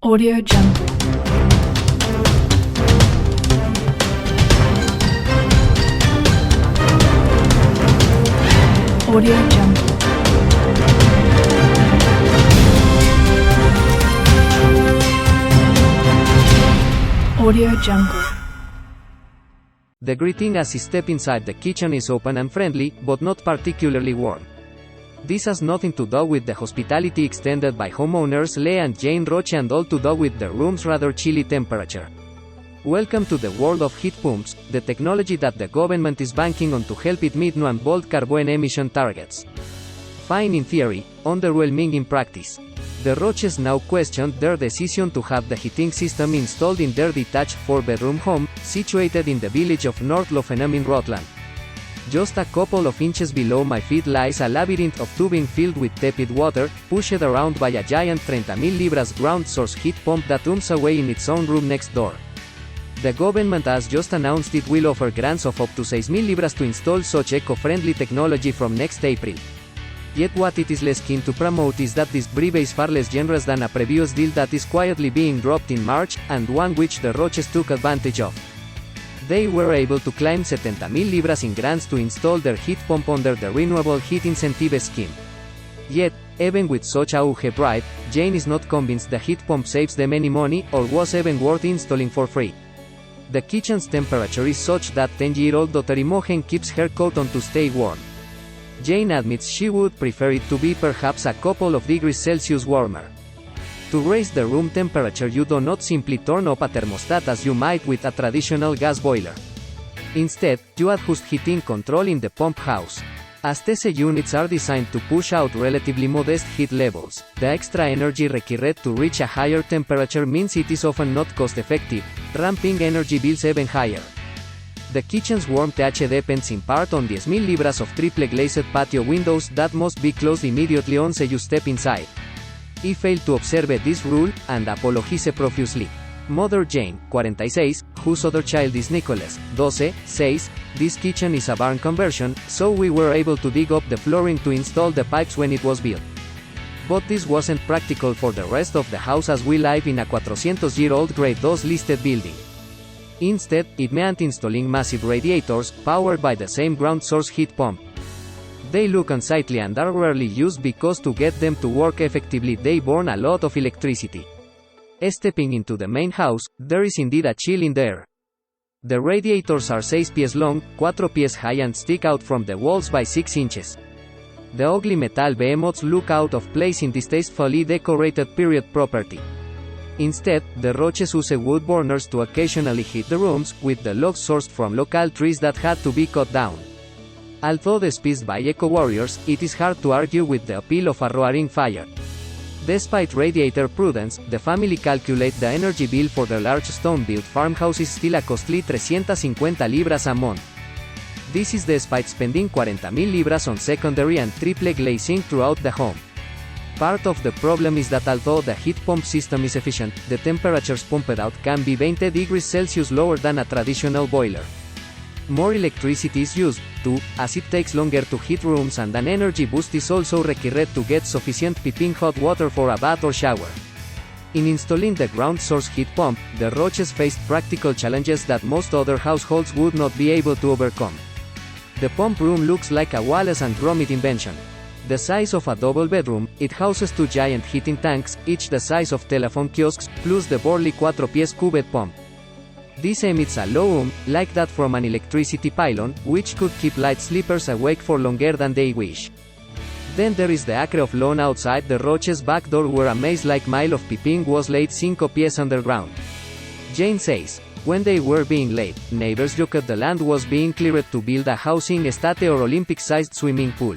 Audio Jungle. Audio Jungle. Audio Jungle. The greeting as you step inside the kitchen is open and friendly, but not particularly warm. This has nothing to do with the hospitality extended by homeowners Lee and Jane Roche, and all to do with the room's rather chilly temperature. Welcome to the world of heat pumps, the technology that the government is banking on to help it meet new and bold carbon emission targets. Fine in theory, underwhelming in practice. The Roches now questioned their decision to have the heating system installed in their detached 4-bedroom home, situated in the village of North Lofenham in Rutland. Just a couple of inches below my feet lies a labyrinth of tubing filled with tepid water, pushed around by a giant 30,000 libras ground source heat pump that hums away in its own room next door. The government has just announced it will offer grants of up to 6,000 libras to install such eco-friendly technology from next April. Yet what it is less keen to promote is that this bribe is far less generous than a previous deal that is quietly being dropped in March, and one which the Roches took advantage of. They were able to claim 70,000 libras in grants to install their heat pump under the Renewable Heat Incentive Scheme. Yet, even with such a huge bribe, Jane is not convinced the heat pump saves them any money, or was even worth installing for free. The kitchen's temperature is such that 10-year-old daughter Imogen keeps her coat on to stay warm. Jane admits she would prefer it to be perhaps a couple of degrees Celsius warmer. To raise the room temperature, you do not simply turn up a thermostat as you might with a traditional gas boiler. Instead, you adjust heating control in the pump house. As TC units are designed to push out relatively modest heat levels, the extra energy required to reach a higher temperature means it is often not cost-effective, ramping energy bills even higher. The kitchen's warmth depends in part on the 10,000 libras of triple-glazed patio windows that must be closed immediately once you step inside. He failed to observe this rule, and apologized profusely. Mother Jane, 46, whose other child is Nicholas, 12, says, "This kitchen is a barn conversion, so we were able to dig up the flooring to install the pipes when it was built. But this wasn't practical for the rest of the house as we live in a 400-year-old Grade II listed building. Instead, it meant installing massive radiators, powered by the same ground source heat pump. They look unsightly and are rarely used because to get them to work effectively they burn a lot of electricity. Stepping into the main house, there is indeed a chill in the air. The radiators are 6 pies long, 4 pies high, and stick out from the walls by 6 inches. The ugly metal behemoths look out of place in this tastefully decorated period property. Instead, the Roches use wood burners to occasionally heat the rooms, with the logs sourced from local trees that had to be cut down. Although despised by eco-warriors, it is hard to argue with the appeal of a roaring fire. Despite radiator prudence, the family calculate the energy bill for their large stone-built farmhouse is still a costly 350 libras a month. This is despite spending 40,000 libras on secondary and triple glazing throughout the home. Part of the problem is that although the heat pump system is efficient, the temperatures pumped out can be 20 degrees Celsius lower than a traditional boiler. More electricity is used, too, as it takes longer to heat rooms, and an energy boost is also required to get sufficient piping hot water for a bath or shower. In installing the ground source heat pump, the Roches faced practical challenges that most other households would not be able to overcome. The pump room looks like a Wallace and Gromit invention. The size of a double bedroom, it houses 2 giant heating tanks, each the size of telephone kiosks, plus the burly 4 pies cubed pump. This emits a low hum, like that from an electricity pylon, which could keep light sleepers awake for longer than they wish. Then there is the acre of lawn outside the Roches' back door where a maze-like mile of piping was laid 5 pies underground. Jane says, when they were being laid, neighbors joked the land was being cleared to build a housing estate or Olympic-sized swimming pool.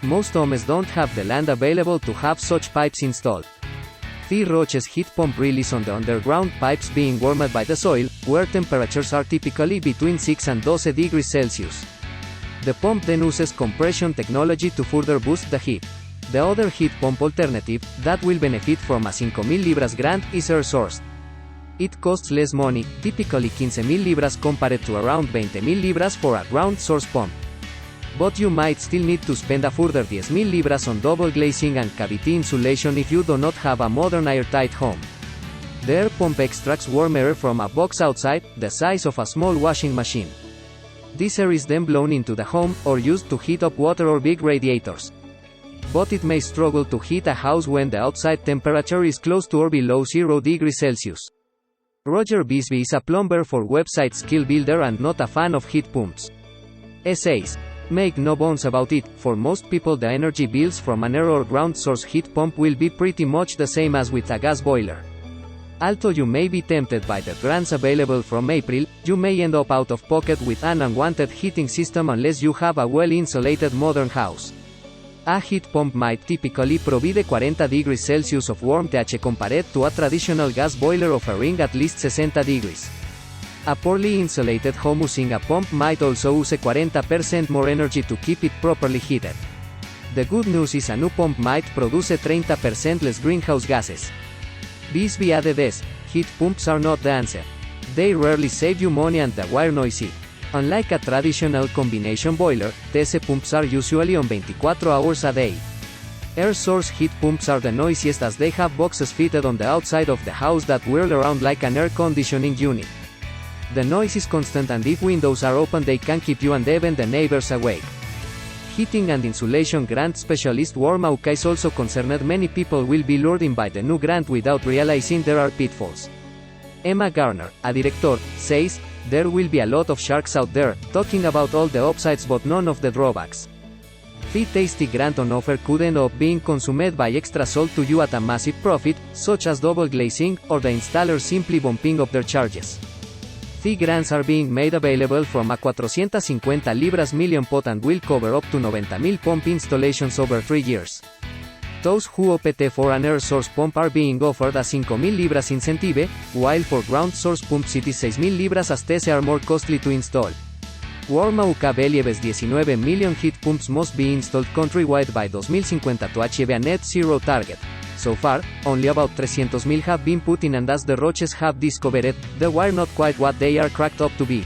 Most homes don't have the land available to have such pipes installed. The Roches' heat pump relies on the underground pipes being warmed by the soil, where temperatures are typically between 6 and 12 degrees Celsius. The pump then uses compression technology to further boost the heat. The other heat pump alternative, that will benefit from a 5,000 libras grant, is air-sourced. It costs less money, typically 15,000 libras compared to around 20,000 libras for a ground source pump. But you might still need to spend a further 10,000 libras on double glazing and cavity insulation if you do not have a modern airtight home. The air pump extracts warm air from a box outside, the size of a small washing machine. This air is then blown into the home, or used to heat up water or big radiators. But it may struggle to heat a house when the outside temperature is close to or below 0 degrees Celsius. Roger Bisbee is a plumber for website Skill Builder and not a fan of heat pumps. Essays. Make no bones about it, for most people the energy bills from an air or ground source heat pump will be pretty much the same as with a gas boiler. Although you may be tempted by the brands available from April, you may end up out of pocket with an unwanted heating system unless you have a well-insulated modern house. A heat pump might typically provide 40 degrees Celsius of warmth compared to a traditional gas boiler offering at least 60 degrees. A poorly insulated home using a pump might also use 40% more energy to keep it properly heated. The good news is a new pump might produce 30% less greenhouse gases. Bisbee added this: heat pumps are not the answer. They rarely save you money and they're noisy. Unlike a traditional combination boiler, these pumps are usually on 24 hours a day. Air source heat pumps are the noisiest as they have boxes fitted on the outside of the house that whirl around like an air conditioning unit. The noise is constant and if windows are open they can keep you and even the neighbors awake. Heating and insulation grant specialist Warm UK is also concerned many people will be lured in by the new grant without realizing there are pitfalls. Emma Garner, a director, says, "There will be a lot of sharks out there, talking about all the upsides but none of the drawbacks. The tasty grant on offer could end up being consumed by extra sold to you at a massive profit, such as double glazing, or the installer simply bumping up their charges. The grants are being made available from a 450 libras million pot and will cover up to 90,000 pump installations over 3 years. Those who opt for an air source pump are being offered a 5,000 libras incentive, while for ground source pumps it is 6,000 libras as these are more costly to install. Warm UK believes 19 million heat pumps must be installed countrywide by 2050 to achieve a net zero target. So far, only about 300,000 have been put in and as the Roches have discovered, they were not quite what they are cracked up to be.